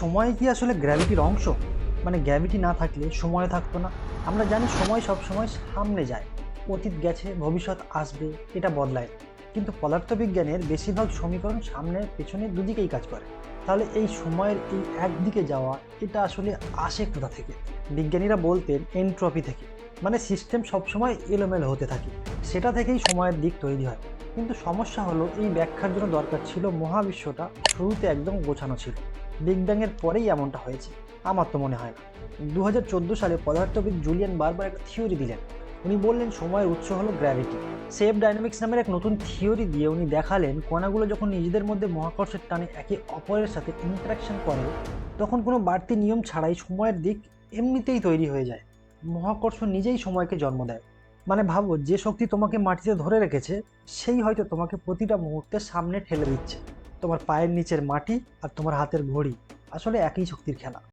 সময় কি আসলে গ্র্যাভিটির অংশ? মানে গ্র্যাভিটি না থাকলে সময় থাকতো না। আমরা জানি সময় সবসময় সামনে যায়, অতীত গেছে, ভবিষ্যৎ আসবে, এটা বদলায়। কিন্তু পদার্থবিজ্ঞানের বেশিরভাগ সমীকরণ সামনে পেছনে দুদিকেই কাজ করে। তাহলে এই সময়ের এই একদিকে যাওয়া, এটা আসলে আসে কোথা থেকে? বিজ্ঞানীরা বলতেন এনট্রপি থেকে। মানে সিস্টেম সবসময় এলোমেলো হতে থাকে, সেটা থেকেই সময়ের দিক তৈরি হয়। কিন্তু সমস্যা হলো এই ব্যাখ্যার জন্য দরকার ছিল মহাবিশ্বটা শুরুতে একদম গোছানো ছিল। বিগ ব্যাংয়ের পরেই এমনটা হয়েছে, আমার তো মনে হয় না। 2014 সালে পদার্থবিদ জুলিয়ান বারবার একটা থিওরি দিলেন। উনি বললেন সময়ের উৎস হলো গ্র্যাভিটি। সেফ ডাইনামিক্স নামের এক নতুন থিওরি দিয়ে উনি দেখালেন কণাগুলো যখন নিজেদের মধ্যে মহাকর্ষের টানে একে অপরের সাথে ইন্টারাকশন করে, তখন কোনো বাড়তি নিয়ম ছাড়াই সময়ের দিক এমনিতেই তৈরি হয়ে যায়। মহাকর্ষ নিজেই সময়কে জন্ম দেয়। মানে ভাবো, যে শক্তি তোমাকে মাটিতে ধরে রেখেছে, সেই হয়তো তোমাকে প্রতিটা মুহূর্তে সামনে ঠেলে দিচ্ছে। তোমার পায়ের নিচের মাটি আর তোমার হাতের ঘড়ি আসলে একই শক্তির খেলা।